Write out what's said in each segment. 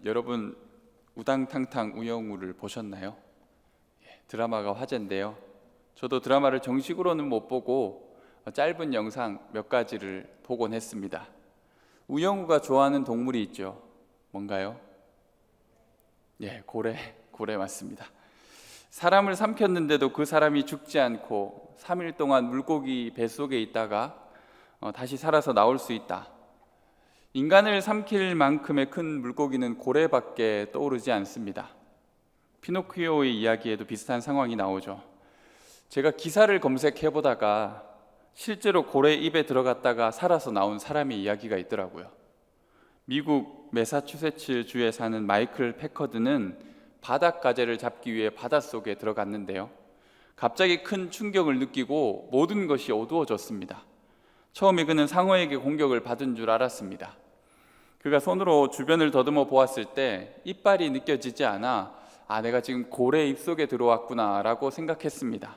여러분 우당탕탕 우영우를 보셨나요? 드라마가 화제인데요. 저도 드라마를 정식으로는 못 보고 짧은 영상 몇 가지를 보곤 했습니다. 우영우가 좋아하는 동물이 있죠. 뭔가요? 고래 맞습니다. 사람을 삼켰는데도 그 사람이 죽지 않고 3일 동안 물고기 뱃속에 있다가 다시 살아서 나올 수 있다. 인간을 삼킬 만큼의 큰 물고기는 고래밖에 떠오르지 않습니다. 피노키오의 이야기에도 비슷한 상황이 나오죠. 제가 기사를 검색해 보다가 실제로 고래 입에 들어갔다가 살아서 나온 사람의 이야기가 있더라고요. 미국 매사추세츠 주에 사는 마이클 패커드는 바닷가재를 잡기 위해 바닷속에 들어갔는데요. 갑자기 큰 충격을 느끼고 모든 것이 어두워졌습니다. 처음에 그는 상어에게 공격을 받은 줄 알았습니다. 그가 손으로 주변을 더듬어 보았을 때 이빨이 느껴지지 않아 내가 지금 고래 입속에 들어왔구나 라고 생각했습니다.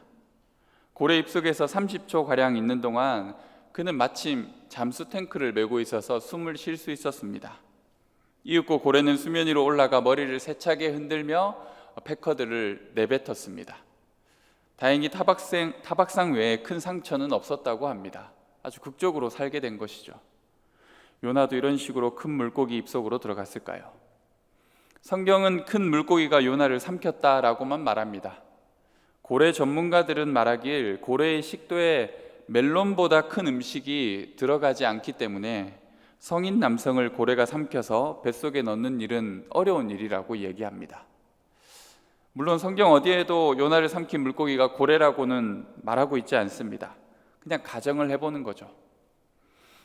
고래 입속에서 30초가량 있는 동안 그는 마침 잠수 탱크를 메고 있어서 숨을 쉴 수 있었습니다. 이윽고 고래는 수면 위로 올라가 머리를 세차게 흔들며 패커드를 내뱉었습니다. 다행히 타박상 외에 큰 상처는 없었다고 합니다. 아주 극적으로 살게 된 것이죠. 요나도 이런 식으로 큰 물고기 입속으로 들어갔을까요? 성경은 큰 물고기가 요나를 삼켰다라고만 말합니다. 고래 전문가들은 말하길 고래의 식도에 멜론보다 큰 음식이 들어가지 않기 때문에 성인 남성을 고래가 삼켜서 뱃속에 넣는 일은 어려운 일이라고 얘기합니다. 물론 성경 어디에도 요나를 삼킨 물고기가 고래라고는 말하고 있지 않습니다. 그냥 가정을 해보는 거죠.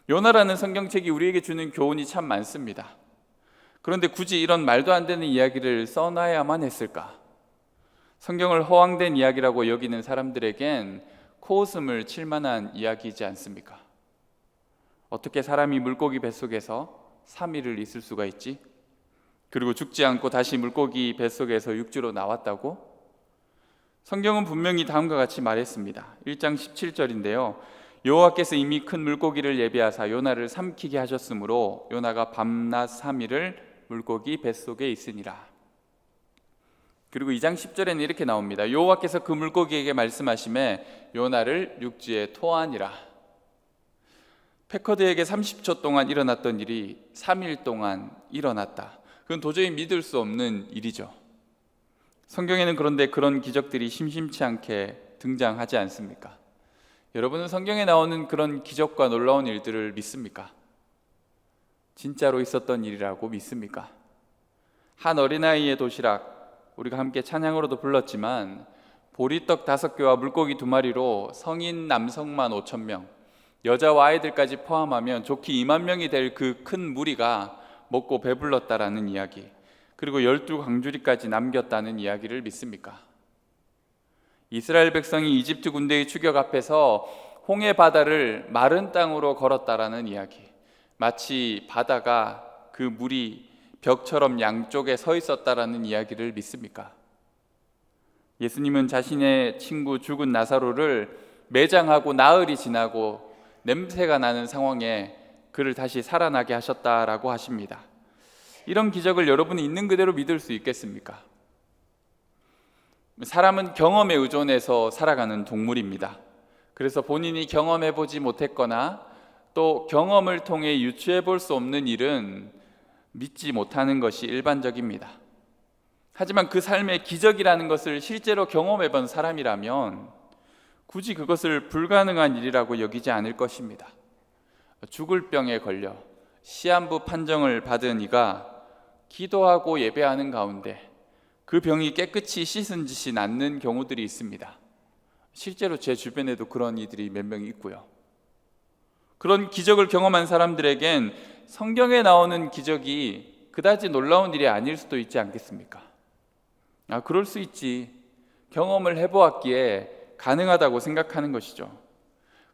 요나라는 성경책이 우리에게 주는 교훈이 참 많습니다. 그런데 굳이 이런 말도 안 되는 이야기를 써놔야만 했을까? 성경을 허황된 이야기라고 여기는 사람들에겐 코웃음을 칠 만한 이야기이지 않습니까? 어떻게 사람이 물고기 뱃속에서 3일을 있을 수가 있지? 그리고 죽지 않고 다시 물고기 뱃속에서 육지로 나왔다고? 성경은 분명히 다음과 같이 말했습니다. 1장 17절인데요. 여호와께서 이미 큰 물고기를 예비하사 요나를 삼키게 하셨으므로 요나가 밤낮 3일을 물고기 뱃속에 있으니라. 그리고 2장 10절에는 이렇게 나옵니다. 여호와께서 그 물고기에게 말씀하시매 요나를 육지에 토하니라. 패커드에게 30초 동안 일어났던 일이 3일 동안 일어났다. 그건 도저히 믿을 수 없는 일이죠. 성경에는 그런데 그런 기적들이 심심치 않게 등장하지 않습니까? 여러분은 성경에 나오는 그런 기적과 놀라운 일들을 믿습니까? 진짜로 있었던 일이라고 믿습니까? 한 어린아이의 도시락, 우리가 함께 찬양으로도 불렀지만 보리떡 5개와 물고기 2마리로 성인 남성만 5,000명, 여자와 아이들까지 포함하면 좋기 2만 명이 될 그 큰 무리가 먹고 배불렀다라는 이야기, 그리고 12광주리까지 남겼다는 이야기를 믿습니까? 이스라엘 백성이 이집트 군대의 추격 앞에서 홍해 바다를 마른 땅으로 걸었다라는 이야기, 마치 바다가 그 물이 벽처럼 양쪽에 서 있었다라는 이야기를 믿습니까? 예수님은 자신의 친구 죽은 나사로를 매장하고 나흘이 지나고 냄새가 나는 상황에 그를 다시 살아나게 하셨다라고 하십니다. 이런 기적을 여러분이 있는 그대로 믿을 수 있겠습니까? 사람은 경험에 의존해서 살아가는 동물입니다. 그래서 본인이 경험해보지 못했거나 또 경험을 통해 유추해볼 수 없는 일은 믿지 못하는 것이 일반적입니다. 하지만 그 삶의 기적이라는 것을 실제로 경험해본 사람이라면 굳이 그것을 불가능한 일이라고 여기지 않을 것입니다. 죽을 병에 걸려 시한부 판정을 받은 이가 기도하고 예배하는 가운데 그 병이 깨끗이 씻은 듯이 낫는 경우들이 있습니다. 실제로 제 주변에도 그런 이들이 몇 명 있고요. 그런 기적을 경험한 사람들에겐 성경에 나오는 기적이 그다지 놀라운 일이 아닐 수도 있지 않겠습니까? 그럴 수 있지. 경험을 해보았기에 가능하다고 생각하는 것이죠.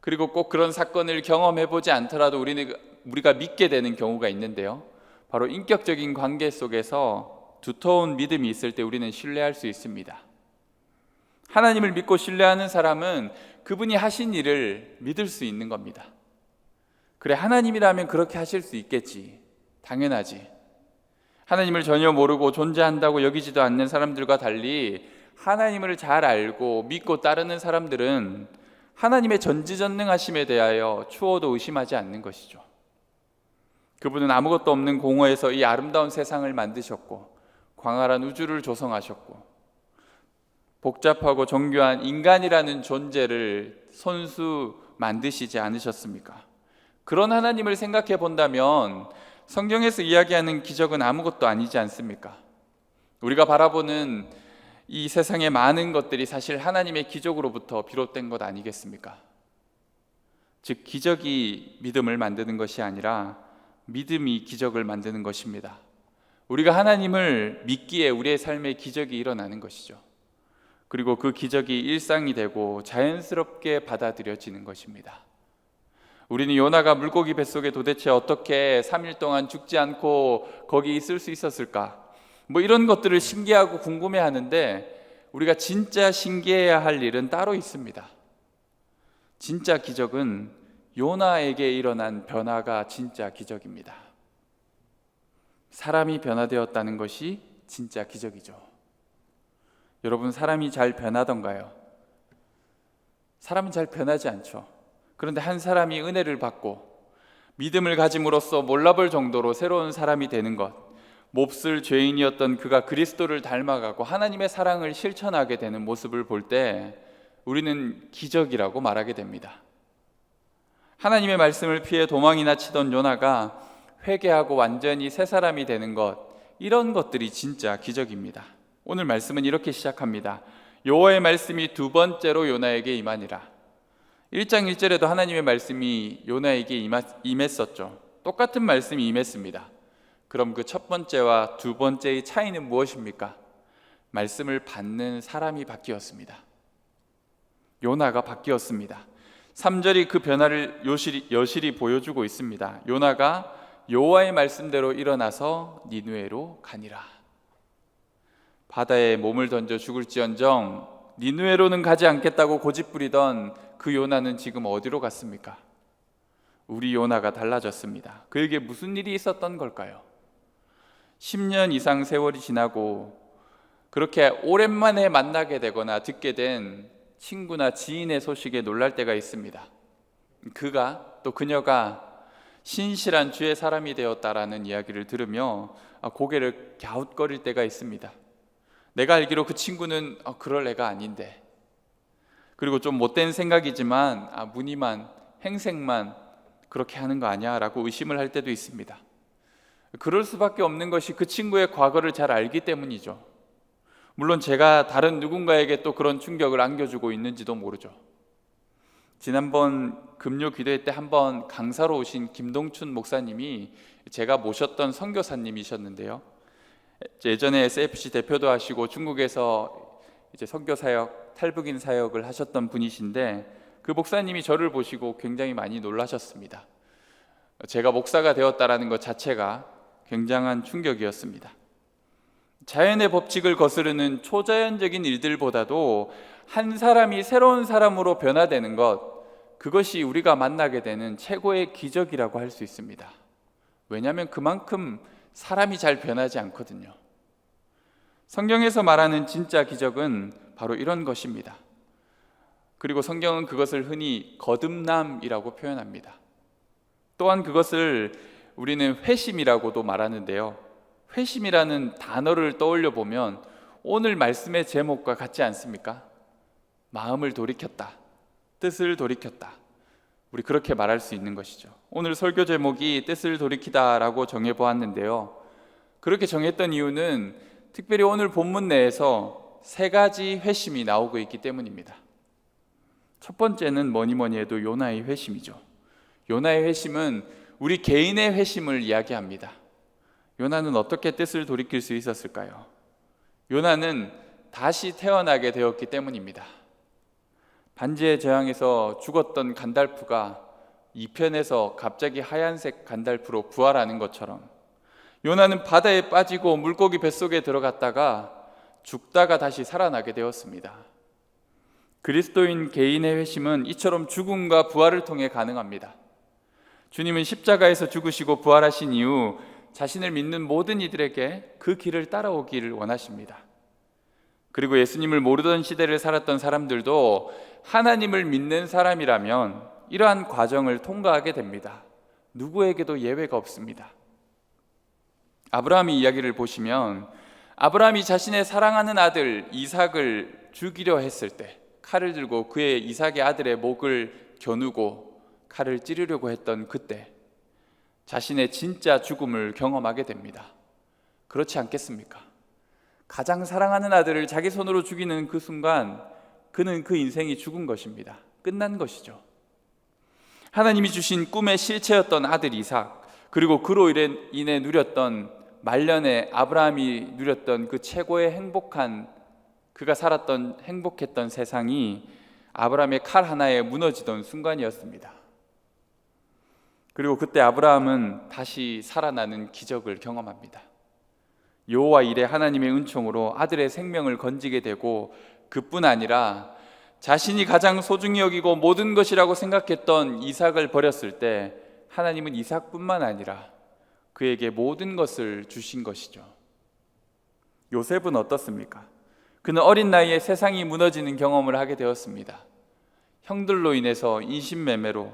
그리고 꼭 그런 사건을 경험해보지 않더라도 우리가 믿게 되는 경우가 있는데요. 바로 인격적인 관계 속에서 두터운 믿음이 있을 때 우리는 신뢰할 수 있습니다. 하나님을 믿고 신뢰하는 사람은 그분이 하신 일을 믿을 수 있는 겁니다. 그래, 하나님이라면 그렇게 하실 수 있겠지. 당연하지. 하나님을 전혀 모르고 존재한다고 여기지도 않는 사람들과 달리 하나님을 잘 알고 믿고 따르는 사람들은 하나님의 전지전능하심에 대하여 추호도 의심하지 않는 것이죠. 그분은 아무것도 없는 공허에서 이 아름다운 세상을 만드셨고 광활한 우주를 조성하셨고 복잡하고 정교한 인간이라는 존재를 손수 만드시지 않으셨습니까? 그런 하나님을 생각해 본다면 성경에서 이야기하는 기적은 아무것도 아니지 않습니까? 우리가 바라보는 이 세상의 많은 것들이 사실 하나님의 기적으로부터 비롯된 것 아니겠습니까? 즉 기적이 믿음을 만드는 것이 아니라 믿음이 기적을 만드는 것입니다. 우리가 하나님을 믿기에 우리의 삶에 기적이 일어나는 것이죠. 그리고 그 기적이 일상이 되고 자연스럽게 받아들여지는 것입니다. 우리는 요나가 물고기 뱃속에 도대체 어떻게 3일 동안 죽지 않고 거기 있을 수 있었을까? 이런 것들을 신기하고 궁금해하는데 우리가 진짜 신기해야 할 일은 따로 있습니다. 진짜 기적은 요나에게 일어난 변화가 진짜 기적입니다. 사람이 변화되었다는 것이 진짜 기적이죠. 여러분, 사람이 잘 변하던가요? 사람은 잘 변하지 않죠. 그런데 한 사람이 은혜를 받고 믿음을 가짐으로써 몰라볼 정도로 새로운 사람이 되는 것, 몹쓸 죄인이었던 그가 그리스도를 닮아가고 하나님의 사랑을 실천하게 되는 모습을 볼 때 우리는 기적이라고 말하게 됩니다. 하나님의 말씀을 피해 도망이나 치던 요나가 회개하고 완전히 새 사람이 되는 것, 이런 것들이 진짜 기적입니다. 오늘 말씀은 이렇게 시작합니다. 여호와의 말씀이 두 번째로 요나에게 임하니라. 1장 1절에도 하나님의 말씀이 요나에게 임했었죠. 똑같은 말씀이 임했습니다. 그럼 그 첫 번째와 두 번째의 차이는 무엇입니까? 말씀을 받는 사람이 바뀌었습니다. 요나가 바뀌었습니다. 3절이 그 변화를 여실히 보여주고 있습니다. 요나가 여호와의 말씀대로 일어나서 니느웨로 가니라. 바다에 몸을 던져 죽을지언정 니느웨로는 가지 않겠다고 고집부리던 그 요나는 지금 어디로 갔습니까? 우리 요나가 달라졌습니다. 그에게 무슨 일이 있었던 걸까요? 10년 이상 세월이 지나고 그렇게 오랜만에 만나게 되거나 듣게 된 친구나 지인의 소식에 놀랄 때가 있습니다. 그녀가 신실한 주의 사람이 되었다라는 이야기를 들으며 고개를 갸웃거릴 때가 있습니다. 내가 알기로 그 친구는 그럴 애가 아닌데, 그리고 좀 못된 생각이지만 무늬만 행색만 그렇게 하는 거 아니야? 라고 의심을 할 때도 있습니다. 그럴 수밖에 없는 것이 그 친구의 과거를 잘 알기 때문이죠. 물론 제가 다른 누군가에게 또 그런 충격을 안겨주고 있는지도 모르죠. 지난번 금요 기도회 때 한번 강사로 오신 김동춘 목사님이 제가 모셨던 선교사님이셨는데요. 예전에 SFC 대표도 하시고 중국에서 이제 선교 사역, 탈북인 사역을 하셨던 분이신데 그 목사님이 저를 보시고 굉장히 많이 놀라셨습니다. 제가 목사가 되었다라는 것 자체가 굉장한 충격이었습니다. 자연의 법칙을 거스르는 초자연적인 일들보다도 한 사람이 새로운 사람으로 변화되는 것, 그것이 우리가 만나게 되는 최고의 기적이라고 할 수 있습니다. 왜냐하면 그만큼 사람이 잘 변하지 않거든요. 성경에서 말하는 진짜 기적은 바로 이런 것입니다. 그리고 성경은 그것을 흔히 거듭남이라고 표현합니다. 또한 그것을 우리는 회심이라고도 말하는데요. 회심이라는 단어를 떠올려 보면 오늘 말씀의 제목과 같지 않습니까? 마음을 돌이켰다, 뜻을 돌이켰다. 우리 그렇게 말할 수 있는 것이죠. 오늘 설교 제목이 뜻을 돌이키다라고 정해보았는데요. 그렇게 정했던 이유는 특별히 오늘 본문 내에서 세 가지 회심이 나오고 있기 때문입니다. 첫 번째는 뭐니 해도 요나의 회심이죠. 요나의 회심은 우리 개인의 회심을 이야기합니다. 요나는 어떻게 뜻을 돌이킬 수 있었을까요? 요나는 다시 태어나게 되었기 때문입니다. 반지의 제왕에서 죽었던 간달프가 2편에서 갑자기 하얀색 간달프로 부활하는 것처럼 요나는 바다에 빠지고 물고기 뱃속에 들어갔다가 죽다가 다시 살아나게 되었습니다. 그리스도인 개인의 회심은 이처럼 죽음과 부활을 통해 가능합니다. 주님은 십자가에서 죽으시고 부활하신 이후 자신을 믿는 모든 이들에게 그 길을 따라오기를 원하십니다. 그리고 예수님을 모르던 시대를 살았던 사람들도 하나님을 믿는 사람이라면 이러한 과정을 통과하게 됩니다. 누구에게도 예외가 없습니다. 아브라함의 이야기를 보시면 아브라함이 자신의 사랑하는 아들 이삭을 죽이려 했을 때 칼을 들고 그의 이삭의 아들의 목을 겨누고 칼을 찌르려고 했던 그때 자신의 진짜 죽음을 경험하게 됩니다. 그렇지 않겠습니까? 가장 사랑하는 아들을 자기 손으로 죽이는 그 순간 그는 그 인생이 죽은 것입니다. 끝난 것이죠. 하나님이 주신 꿈의 실체였던 아들 이삭, 그리고 그로 인해 누렸던 말년에 아브라함이 누렸던 그 최고의 그가 살았던 행복했던 세상이 아브라함의 칼 하나에 무너지던 순간이었습니다. 그리고 그때 아브라함은 다시 살아나는 기적을 경험합니다. 여호와 이레 하나님의 은총으로 아들의 생명을 건지게 되고, 그뿐 아니라 자신이 가장 소중히 여기고 모든 것이라고 생각했던 이삭을 버렸을 때 하나님은 이삭뿐만 아니라 그에게 모든 것을 주신 것이죠. 요셉은 어떻습니까? 그는 어린 나이에 세상이 무너지는 경험을 하게 되었습니다. 형들로 인해서 인신매매로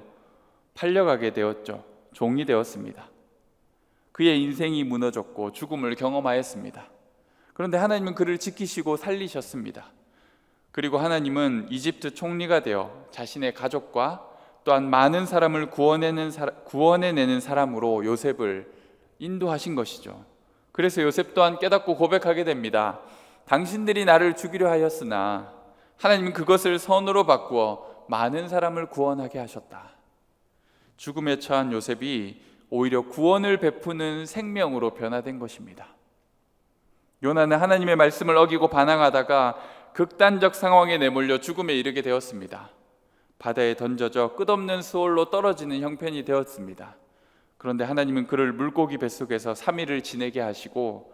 팔려가게 되었죠. 종이 되었습니다. 그의 인생이 무너졌고 죽음을 경험하였습니다. 그런데 하나님은 그를 지키시고 살리셨습니다. 그리고 하나님은 이집트 총리가 되어 자신의 가족과 또한 많은 사람을 구원해내는 사람으로 요셉을 인도하신 것이죠. 그래서 요셉 또한 깨닫고 고백하게 됩니다. 당신들이 나를 죽이려 하였으나 하나님은 그것을 선으로 바꾸어 많은 사람을 구원하게 하셨다. 죽음에 처한 요셉이 오히려 구원을 베푸는 생명으로 변화된 것입니다. 요나는 하나님의 말씀을 어기고 반항하다가 극단적 상황에 내몰려 죽음에 이르게 되었습니다. 바다에 던져져 끝없는 수월로 떨어지는 형편이 되었습니다. 그런데 하나님은 그를 물고기 뱃속에서 3일을 지내게 하시고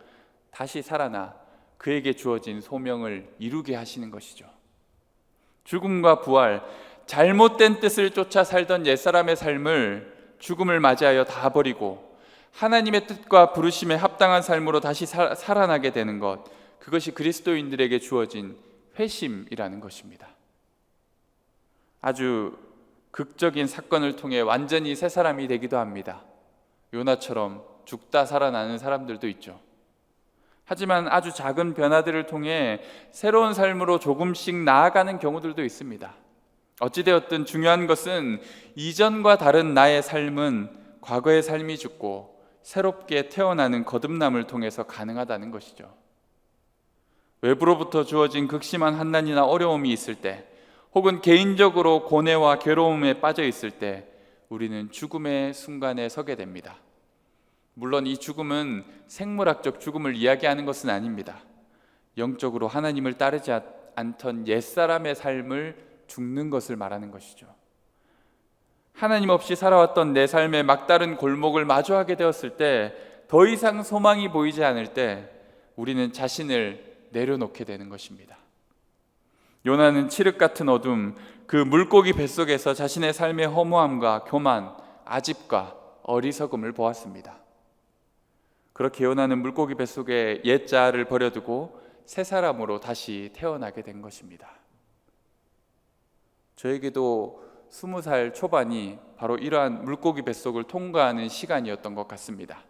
다시 살아나 그에게 주어진 소명을 이루게 하시는 것이죠. 죽음과 부활, 잘못된 뜻을 쫓아 살던 옛사람의 삶을 죽음을 맞이하여 다 버리고 하나님의 뜻과 부르심에 합당한 삶으로 다시 살아나게 되는 것, 그것이 그리스도인들에게 주어진 회심이라는 것입니다. 아주 극적인 사건을 통해 완전히 새 사람이 되기도 합니다. 요나처럼 죽다 살아나는 사람들도 있죠. 하지만 아주 작은 변화들을 통해 새로운 삶으로 조금씩 나아가는 경우들도 있습니다. 어찌되었든 중요한 것은 이전과 다른 나의 삶은 과거의 삶이 죽고 새롭게 태어나는 거듭남을 통해서 가능하다는 것이죠. 외부로부터 주어진 극심한 환난이나 어려움이 있을 때, 혹은 개인적으로 고뇌와 괴로움에 빠져 있을 때 우리는 죽음의 순간에 서게 됩니다. 물론 이 죽음은 생물학적 죽음을 이야기하는 것은 아닙니다. 영적으로 하나님을 따르지 않던 옛사람의 삶을 죽는 것을 말하는 것이죠. 하나님 없이 살아왔던 내 삶의 막다른 골목을 마주하게 되었을 때, 더 이상 소망이 보이지 않을 때 우리는 자신을 내려놓게 되는 것입니다. 요나는 칠흑 같은 어둠, 그 물고기 뱃속에서 자신의 삶의 허무함과 교만, 아집과 어리석음을 보았습니다. 그렇게 요나는 물고기 뱃속에 옛자를 버려두고 새 사람으로 다시 태어나게 된 것입니다. 저에게도 20살 초반이 바로 이러한 물고기 뱃속을 통과하는 시간이었던 것 같습니다.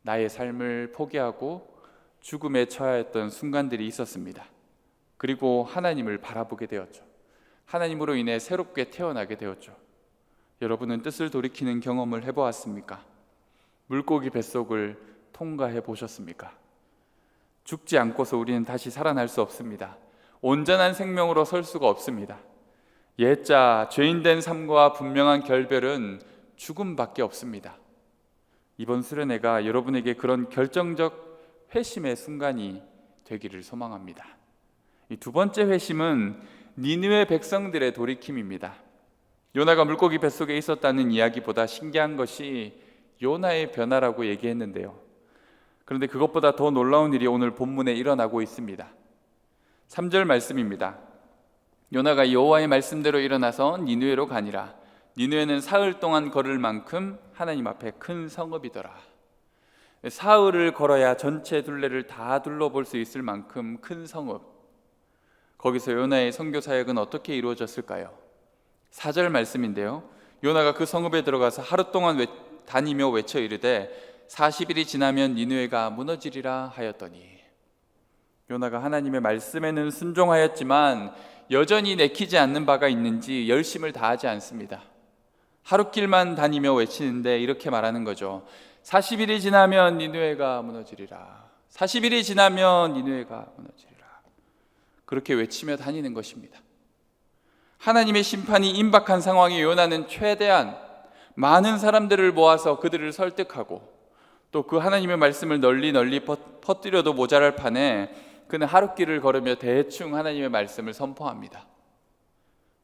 나의 삶을 포기하고 죽음에 처하였던 순간들이 있었습니다. 그리고 하나님을 바라보게 되었죠. 하나님으로 인해 새롭게 태어나게 되었죠. 여러분은 뜻을 돌이키는 경험을 해보았습니까? 물고기 뱃속을 통과해 보셨습니까? 죽지 않고서 우리는 다시 살아날 수 없습니다. 온전한 생명으로 설 수가 없습니다. 옛자 죄인된 삶과 분명한 결별은 죽음밖에 없습니다. 이번 수련회가 여러분에게 그런 결정적 회심의 순간이 되기를 소망합니다. 이 두 번째 회심은 니느웨 백성들의 돌이킴입니다. 요나가 물고기 뱃속에 있었다는 이야기보다 신기한 것이 요나의 변화라고 얘기했는데요. 그런데 그것보다 더 놀라운 일이 오늘 본문에 일어나고 있습니다. 3절 말씀입니다. 요나가 여호와의 말씀대로 일어나서 니느웨로 가니라. 니느웨는 사흘 동안 걸을 만큼 하나님 앞에 큰 성읍이더라. 사흘을 걸어야 전체 둘레를 다 둘러볼 수 있을 만큼 큰 성읍. 거기서 요나의 선교 사역은 어떻게 이루어졌을까요? 4절 말씀인데요, 요나가 그 성읍에 들어가서 하루 동안 다니며 외쳐 이르되 40일이 지나면 니느웨가 무너지리라 하였더니. 요나가 하나님의 말씀에는 순종하였지만 여전히 내키지 않는 바가 있는지 열심을 다하지 않습니다. 하루길만 다니며 외치는데 이렇게 말하는 거죠. 40일이 지나면 니느웨가 무너지리라. 40일이 지나면 니느웨가 무너지리라. 그렇게 외치며 다니는 것입니다. 하나님의 심판이 임박한 상황에 요나는 최대한 많은 사람들을 모아서 그들을 설득하고 또 그 하나님의 말씀을 널리 퍼뜨려도 모자랄 판에 그는 하루길을 걸으며 대충 하나님의 말씀을 선포합니다.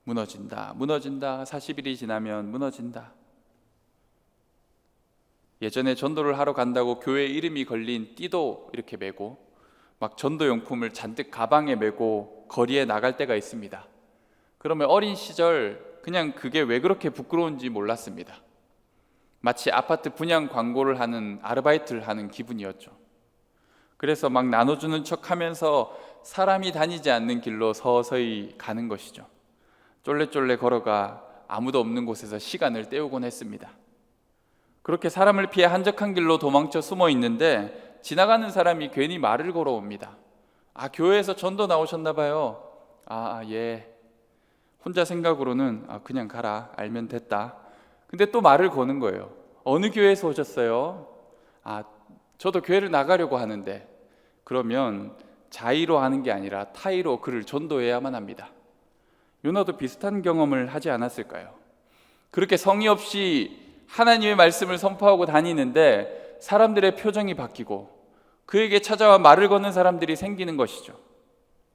무너진다, 무너진다. 40일이 지나면 무너진다. 예전에 전도를 하러 간다고 교회 이름이 걸린 띠도 이렇게 메고 막 전도용품을 잔뜩 가방에 메고 거리에 나갈 때가 있습니다. 그러면 어린 시절 그냥 그게 왜 그렇게 부끄러운지 몰랐습니다. 마치 아파트 분양 광고를 하는 아르바이트를 하는 기분이었죠. 그래서 막 나눠주는 척하면서 사람이 다니지 않는 길로 서서히 가는 것이죠. 쫄래쫄래 걸어가 아무도 없는 곳에서 시간을 때우곤 했습니다. 그렇게 사람을 피해 한적한 길로 도망쳐 숨어 있는데 지나가는 사람이 괜히 말을 걸어옵니다. 아, 교회에서 전도 나오셨나 봐요. 예. 혼자 생각으로는 그냥 가라, 알면 됐다. 근데 또 말을 거는 거예요. 어느 교회에서 오셨어요? 저도 교회를 나가려고 하는데. 그러면 자의로 하는 게 아니라 타의로 그를 전도해야만 합니다. 요나도 비슷한 경험을 하지 않았을까요? 그렇게 성의 없이 하나님의 말씀을 선포하고 다니는데 사람들의 표정이 바뀌고 그에게 찾아와 말을 거는 사람들이 생기는 것이죠.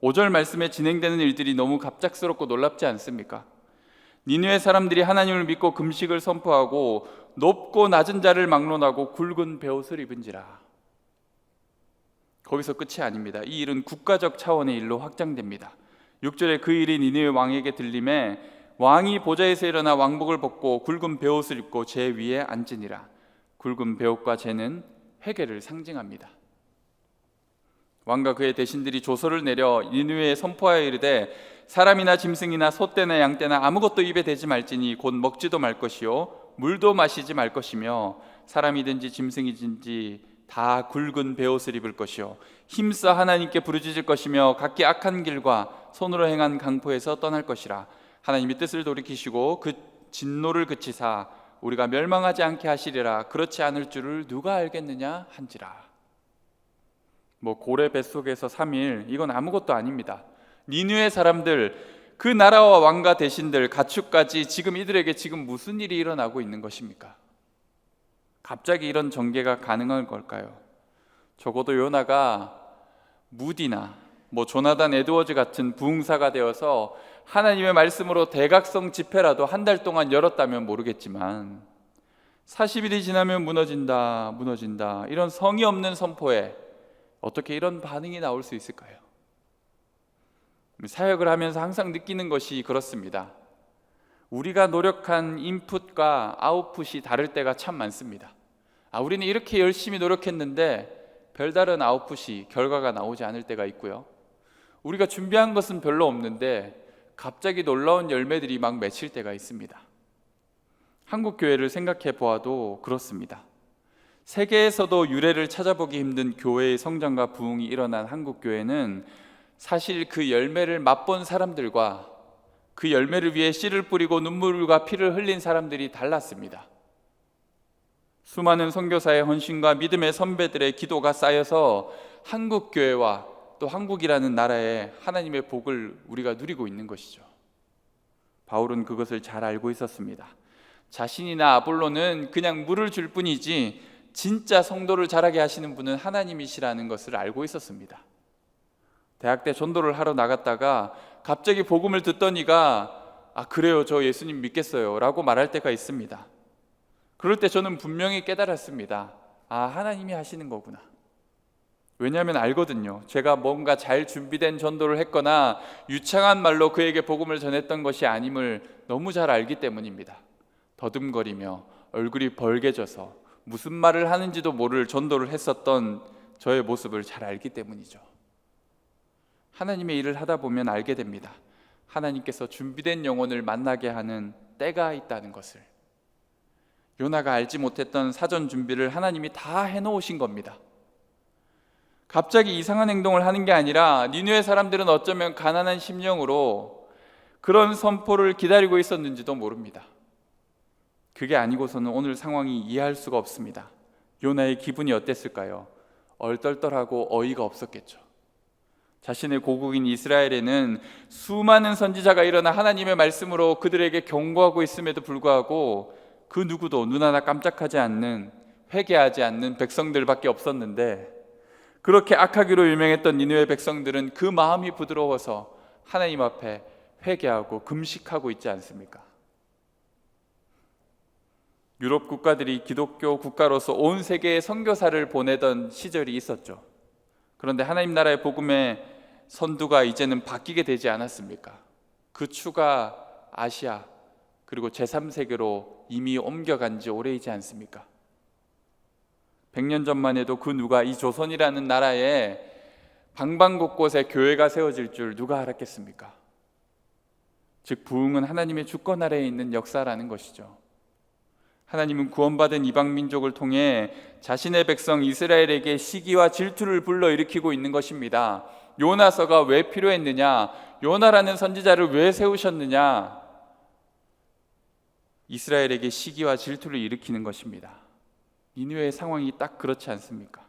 5절 말씀에 진행되는 일들이 너무 갑작스럽고 놀랍지 않습니까? 니느웨 사람들이 하나님을 믿고 금식을 선포하고 높고 낮은 자를 막론하고 굵은 베옷을 입은지라. 거기서 끝이 아닙니다. 이 일은 국가적 차원의 일로 확장됩니다. 6절에 그 일이 니느웨 왕에게 들림에 왕이 보좌에서 일어나 왕복을 벗고 굵은 베옷을 입고 제 위에 앉으니라. 굵은 베옷과 제는 회개를 상징합니다. 왕과 그의 대신들이 조서를 내려 니느웨에 선포하여 이르되 사람이나 짐승이나 소떼나 양떼나 아무것도 입에 대지 말지니 곧 먹지도 말 것이요 물도 마시지 말 것이며 사람이든지 짐승이든지 다 굵은 베옷을 입을 것이요 힘써 하나님께 부르짖을 것이며 각기 악한 길과 손으로 행한 강포에서 떠날 것이라. 하나님이 뜻을 돌이키시고 그 진노를 그치사 우리가 멸망하지 않게 하시리라. 그렇지 않을 줄을 누가 알겠느냐 한지라. 고래 뱃속에서 3일, 이건 아무것도 아닙니다. 니느웨 사람들, 그 나라와 왕과 대신들, 가축까지 지금 이들에게 지금 무슨 일이 일어나고 있는 것입니까? 갑자기 이런 전개가 가능한 걸까요? 적어도 요나가 무디나 조나단 에드워즈 같은 부흥사가 되어서 하나님의 말씀으로 대각성 집회라도 한 달 동안 열었다면 모르겠지만 40일이 지나면 무너진다, 무너진다, 이런 성의 없는 선포에 어떻게 이런 반응이 나올 수 있을까요? 사역을 하면서 항상 느끼는 것이 그렇습니다. 우리가 노력한 인풋과 아웃풋이 다를 때가 참 많습니다. 우리는 이렇게 열심히 노력했는데 별다른 아웃풋이, 결과가 나오지 않을 때가 있고요. 우리가 준비한 것은 별로 없는데 갑자기 놀라운 열매들이 막 맺힐 때가 있습니다. 한국 교회를 생각해 보아도 그렇습니다. 세계에서도 유례를 찾아보기 힘든 교회의 성장과 부흥이 일어난 한국 교회는 사실 그 열매를 맛본 사람들과 그 열매를 위해 씨를 뿌리고 눈물과 피를 흘린 사람들이 달랐습니다. 수많은 선교사의 헌신과 믿음의 선배들의 기도가 쌓여서 한국 교회와 또 한국이라는 나라에 하나님의 복을 우리가 누리고 있는 것이죠. 바울은 그것을 잘 알고 있었습니다. 자신이나 아볼로는 그냥 물을 줄 뿐이지 진짜 성도를 자라게 하시는 분은 하나님이시라는 것을 알고 있었습니다. 대학 때 전도를 하러 나갔다가 갑자기 복음을 듣더니가 그래요, 저 예수님 믿겠어요 라고 말할 때가 있습니다. 그럴 때 저는 분명히 깨달았습니다. 하나님이 하시는 거구나. 왜냐하면 알거든요. 제가 뭔가 잘 준비된 전도를 했거나 유창한 말로 그에게 복음을 전했던 것이 아님을 너무 잘 알기 때문입니다. 더듬거리며 얼굴이 벌개져서 무슨 말을 하는지도 모를 전도를 했었던 저의 모습을 잘 알기 때문이죠. 하나님의 일을 하다 보면 알게 됩니다. 하나님께서 준비된 영혼을 만나게 하는 때가 있다는 것을. 요나가 알지 못했던 사전 준비를 하나님이 다 해놓으신 겁니다. 갑자기 이상한 행동을 하는 게 아니라 니느웨 사람들은 어쩌면 가난한 심령으로 그런 선포를 기다리고 있었는지도 모릅니다. 그게 아니고서는 오늘 상황이 이해할 수가 없습니다. 요나의 기분이 어땠을까요? 얼떨떨하고 어이가 없었겠죠. 자신의 고국인 이스라엘에는 수많은 선지자가 일어나 하나님의 말씀으로 그들에게 경고하고 있음에도 불구하고 그 누구도 눈 하나 깜짝하지 않는, 회개하지 않는 백성들밖에 없었는데, 그렇게 악하기로 유명했던 니느웨 백성들은 그 마음이 부드러워서 하나님 앞에 회개하고 금식하고 있지 않습니까? 유럽 국가들이 기독교 국가로서 온 세계에 선교사를 보내던 시절이 있었죠. 그런데 하나님 나라의 복음의 선두가 이제는 바뀌게 되지 않았습니까? 그 추가 아시아 그리고 제3세계로 이미 옮겨간 지 오래이지 않습니까? 100년 전만 해도 그 누가 이 조선이라는 나라에 방방곳곳에 교회가 세워질 줄 누가 알았겠습니까? 즉 부흥은 하나님의 주권 아래에 있는 역사라는 것이죠. 하나님은 구원받은 이방 민족을 통해 자신의 백성 이스라엘에게 시기와 질투를 불러일으키고 있는 것입니다. 요나서가 왜 필요했느냐? 요나라는 선지자를 왜 세우셨느냐? 이스라엘에게 시기와 질투를 일으키는 것입니다. 니느웨의 상황이 딱 그렇지 않습니까?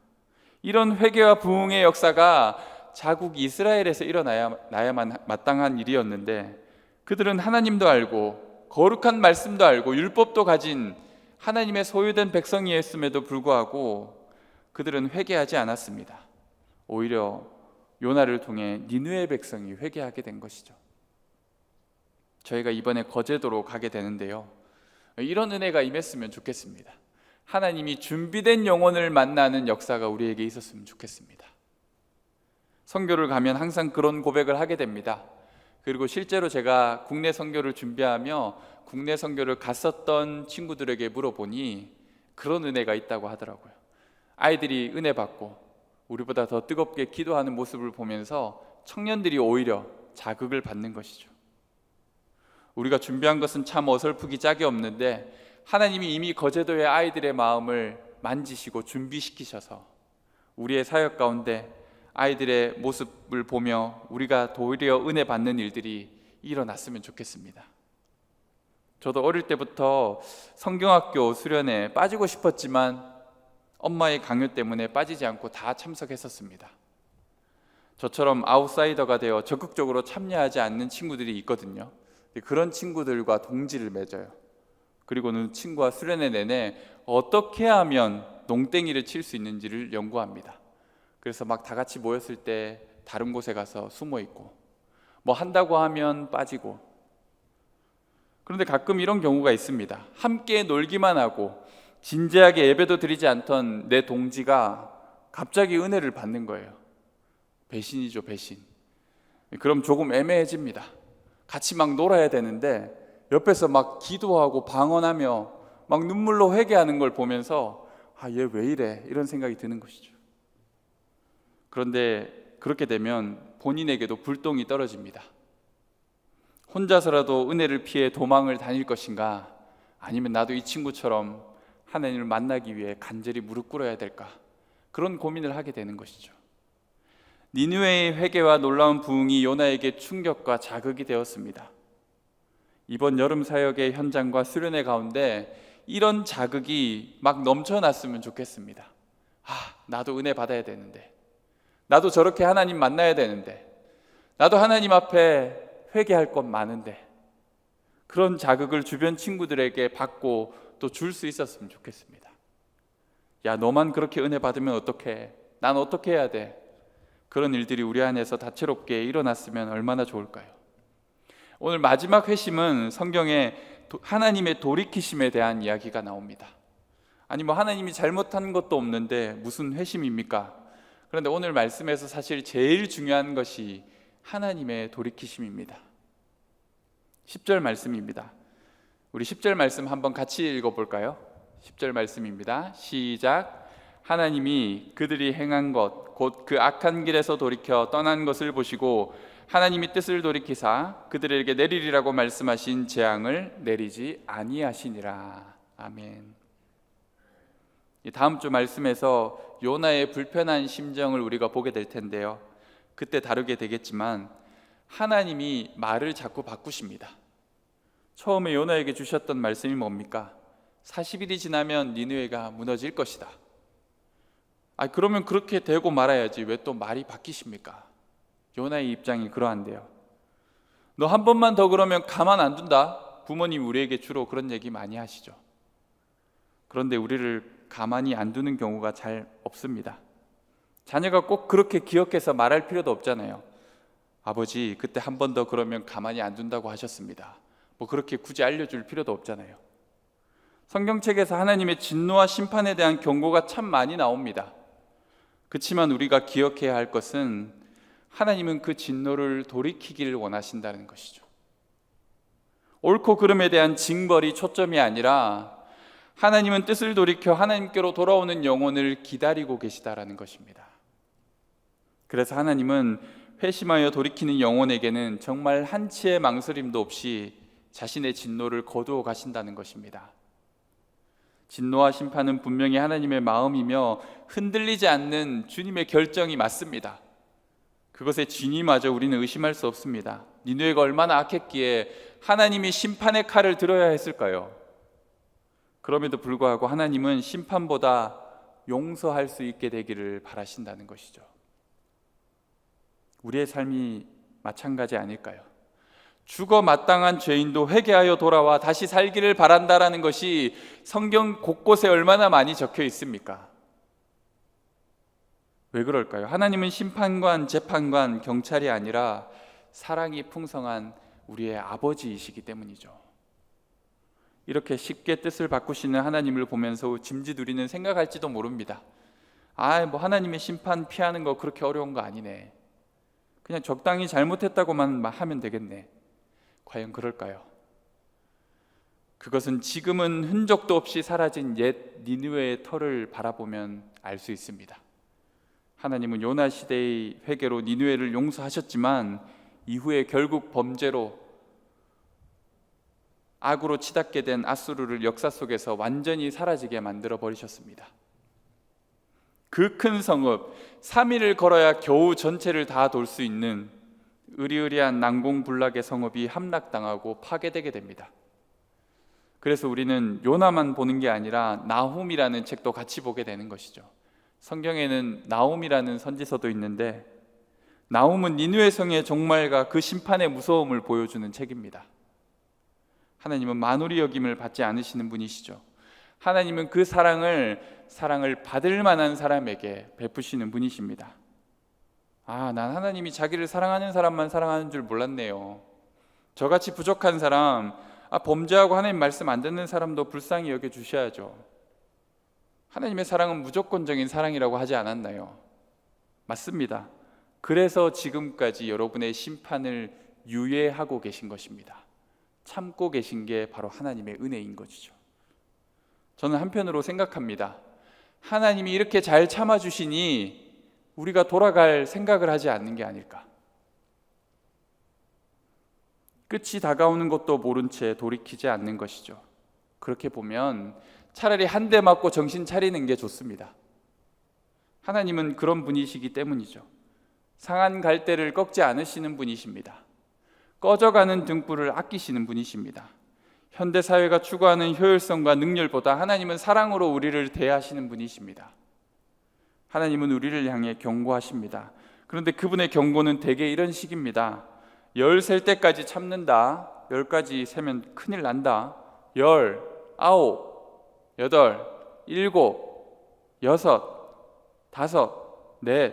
이런 회개와 부흥의 역사가 자국 이스라엘에서 일어나야만 마땅한 일이었는데, 그들은 하나님도 알고 거룩한 말씀도 알고 율법도 가진 하나님의 소유된 백성이었음에도 불구하고 그들은 회개하지 않았습니다. 오히려 요나를 통해 니느웨 백성이 회개하게 된 것이죠. 저희가 이번에 거제도로 가게 되는데요, 이런 은혜가 임했으면 좋겠습니다. 하나님이 준비된 영혼을 만나는 역사가 우리에게 있었으면 좋겠습니다. 선교를 가면 항상 그런 고백을 하게 됩니다. 그리고 실제로 제가 국내 선교를 준비하며 국내 선교를 갔었던 친구들에게 물어보니 그런 은혜가 있다고 하더라고요. 아이들이 은혜 받고 우리보다 더 뜨겁게 기도하는 모습을 보면서 청년들이 오히려 자극을 받는 것이죠. 우리가 준비한 것은 참 어설프기 짝이 없는데 하나님이 이미 거제도의 아이들의 마음을 만지시고 준비시키셔서 우리의 사역 가운데 아이들의 모습을 보며 우리가 도리어 은혜 받는 일들이 일어났으면 좋겠습니다. 저도 어릴 때부터 성경학교 수련회에 빠지고 싶었지만 엄마의 강요 때문에 빠지지 않고 다 참석했었습니다. 저처럼 아웃사이더가 되어 적극적으로 참여하지 않는 친구들이 있거든요. 그런 친구들과 동지를 맺어요. 그리고는 친구와 수련회 내내 어떻게 하면 농땡이를 칠 수 있는지를 연구합니다. 그래서 막 다 같이 모였을 때 다른 곳에 가서 숨어 있고, 뭐 한다고 하면 빠지고. 그런데 가끔 이런 경우가 있습니다. 함께 놀기만 하고 진지하게 예배도 드리지 않던 내 동지가 갑자기 은혜를 받는 거예요. 배신이죠, 배신. 그럼 조금 애매해집니다. 같이 막 놀아야 되는데 옆에서 막 기도하고 방언하며 막 눈물로 회개하는 걸 보면서 얘 왜 이래? 이런 생각이 드는 것이죠. 그런데 그렇게 되면 본인에게도 불똥이 떨어집니다. 혼자서라도 은혜를 피해 도망을 다닐 것인가? 아니면 나도 이 친구처럼 하나님을 만나기 위해 간절히 무릎 꿇어야 될까? 그런 고민을 하게 되는 것이죠. 니느웨의 회개와 놀라운 부흥이 요나에게 충격과 자극이 되었습니다. 이번 여름 사역의 현장과 수련회 가운데 이런 자극이 막 넘쳐났으면 좋겠습니다. 나도 은혜 받아야 되는데, 나도 저렇게 하나님 만나야 되는데, 나도 하나님 앞에 회개할 것 많은데, 그런 자극을 주변 친구들에게 받고 또 줄 수 있었으면 좋겠습니다. 야, 너만 그렇게 은혜 받으면 어떡해? 난 어떻게 해야 돼? 그런 일들이 우리 안에서 다채롭게 일어났으면 얼마나 좋을까요? 오늘 마지막 회심은 성경에 하나님의 돌이키심에 대한 이야기가 나옵니다. 아니 뭐 하나님이 잘못한 것도 없는데 무슨 회심입니까? 그런데 오늘 말씀에서 사실 제일 중요한 것이 하나님의 돌이키심입니다. 10절 말씀입니다. 우리 10절 말씀 한번 같이 읽어볼까요? 10절 말씀입니다. 시작. 하나님이 그들이 행한 것 곧 그 악한 길에서 돌이켜 떠난 것을 보시고 하나님이 뜻을 돌이키사 그들에게 내리리라고 말씀하신 재앙을 내리지 아니하시니라. 아멘. 다음 주 말씀에서 요나의 불편한 심정을 우리가 보게 될 텐데요, 그때 다루게 되겠지만 하나님이 말을 자꾸 바꾸십니다. 처음에 요나에게 주셨던 말씀이 뭡니까? 40일이 지나면 니느웨가 무너질 것이다. 그러면 그렇게 되고 말아야지 왜 또 말이 바뀌십니까? 요나의 입장이 그러한데요. 너 한 번만 더 그러면 가만 안 둔다. 부모님 우리에게 주로 그런 얘기 많이 하시죠. 그런데 우리를 가만히 안 두는 경우가 잘 없습니다. 자녀가 꼭 그렇게 기억해서 말할 필요도 없잖아요. 아버지 그때 한 번 더 그러면 가만히 안 둔다고 하셨습니다. 뭐 그렇게 굳이 알려줄 필요도 없잖아요. 성경책에서 하나님의 진노와 심판에 대한 경고가 참 많이 나옵니다. 그렇지만 우리가 기억해야 할 것은 하나님은 그 진노를 돌이키기를 원하신다는 것이죠. 옳고 그름에 대한 징벌이 초점이 아니라 하나님은 뜻을 돌이켜 하나님께로 돌아오는 영혼을 기다리고 계시다라는 것입니다. 그래서 하나님은 회심하여 돌이키는 영혼에게는 정말 한치의 망설임도 없이 자신의 진노를 거두어 가신다는 것입니다. 진노와 심판은 분명히 하나님의 마음이며 흔들리지 않는 주님의 결정이 맞습니다. 그것의 진위마저 우리는 의심할 수 없습니다. 니느웨가 얼마나 악했기에 하나님이 심판의 칼을 들어야 했을까요? 그럼에도 불구하고 하나님은 심판보다 용서할 수 있게 되기를 바라신다는 것이죠. 우리의 삶이 마찬가지 아닐까요? 죽어 마땅한 죄인도 회개하여 돌아와 다시 살기를 바란다라는 것이 성경 곳곳에 얼마나 많이 적혀 있습니까? 왜 그럴까요? 하나님은 심판관, 재판관, 경찰이 아니라 사랑이 풍성한 우리의 아버지이시기 때문이죠. 이렇게 쉽게 뜻을 바꾸시는 하나님을 보면서 짐짓 우리는 생각할지도 모릅니다. 뭐 하나님의 심판 피하는 거 그렇게 어려운 거 아니네. 그냥 적당히 잘못했다고만 하면 되겠네. 과연 그럴까요? 그것은 지금은 흔적도 없이 사라진 옛 니느웨의 터를 바라보면 알 수 있습니다. 하나님은 요나 시대의 회개로 니느웨를 용서하셨지만 이후에 결국 범죄로 악으로 치닫게 된 아수르를 역사 속에서 완전히 사라지게 만들어 버리셨습니다. 그 큰 성읍 3일을 걸어야 겨우 전체를 다 돌 수 있는 으리으리한 난공불락의 성읍이 함락당하고 파괴되게 됩니다. 그래서 우리는 요나만 보는 게 아니라 나훔이라는 책도 같이 보게 되는 것이죠. 성경에는 나훔이라는 선지서도 있는데 나훔은 니느웨 성의 종말과 그 심판의 무서움을 보여주는 책입니다. 하나님은 만우리 여김을 받지 않으시는 분이시죠. 하나님은 그 사랑을 받을 만한 사람에게 베푸시는 분이십니다. 난 하나님이 자기를 사랑하는 사람만 사랑하는 줄 몰랐네요. 저같이 부족한 사람, 범죄하고 하나님 말씀 안 듣는 사람도 불쌍히 여겨주셔야죠. 하나님의 사랑은 무조건적인 사랑이라고 하지 않았나요? 맞습니다. 그래서 지금까지 여러분의 심판을 유예하고 계신 것입니다. 참고 계신 게 바로 하나님의 은혜인 것이죠. 저는 한편으로 생각합니다. 하나님이 이렇게 잘 참아주시니 우리가 돌아갈 생각을 하지 않는 게 아닐까. 끝이 다가오는 것도 모른 채 돌이키지 않는 것이죠. 그렇게 보면 차라리 한 대 맞고 정신 차리는 게 좋습니다. 하나님은 그런 분이시기 때문이죠. 상한 갈대를 꺾지 않으시는 분이십니다. 꺼져가는 등불을 아끼시는 분이십니다. 현대사회가 추구하는 효율성과 능률보다 하나님은 사랑으로 우리를 대하시는 분이십니다. 하나님은 우리를 향해 경고하십니다. 그런데 그분의 경고는 대개 이런 식입니다. 10 셀 때까지 참는다. 10까지 세면 큰일 난다. 10, 9, 8, 7, 6, 5, 4, 3, 2,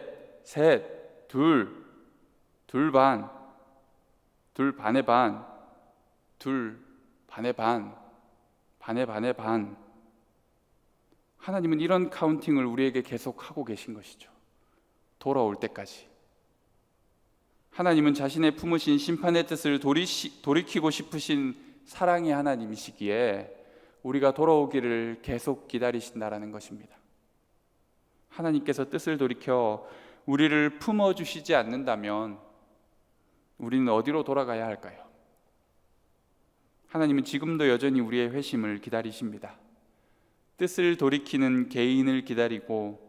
2 반, 2 반의 반, 2 반의 반, 반의 반의 반. 하나님은 이런 카운팅을 우리에게 계속 하고 계신 것이죠. 돌아올 때까지. 하나님은 자신의 품으신 심판의 뜻을 돌이키고 싶으신 사랑의 하나님이시기에 우리가 돌아오기를 계속 기다리신다라는 것입니다. 하나님께서 뜻을 돌이켜 우리를 품어주시지 않는다면 우리는 어디로 돌아가야 할까요? 하나님은 지금도 여전히 우리의 회심을 기다리십니다. 뜻을 돌이키는 개인을 기다리고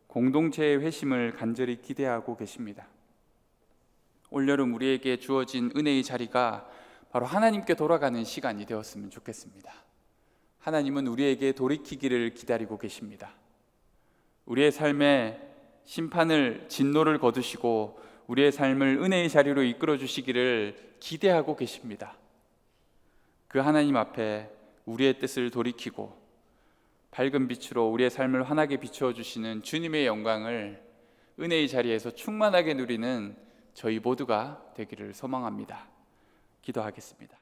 공동체의 회심을 간절히 기대하고 계십니다. 올여름 우리에게 주어진 은혜의 자리가 바로 하나님께 돌아가는 시간이 되었으면 좋겠습니다. 하나님은 우리에게 돌이키기를 기다리고 계십니다. 우리의 삶에 심판을, 진노를 거두시고 우리의 삶을 은혜의 자리로 이끌어 주시기를 기대하고 계십니다. 그 하나님 앞에 우리의 뜻을 돌이키고 밝은 빛으로 우리의 삶을 환하게 비추어 주시는 주님의 영광을 은혜의 자리에서 충만하게 누리는 저희 모두가 되기를 소망합니다. 기도하겠습니다.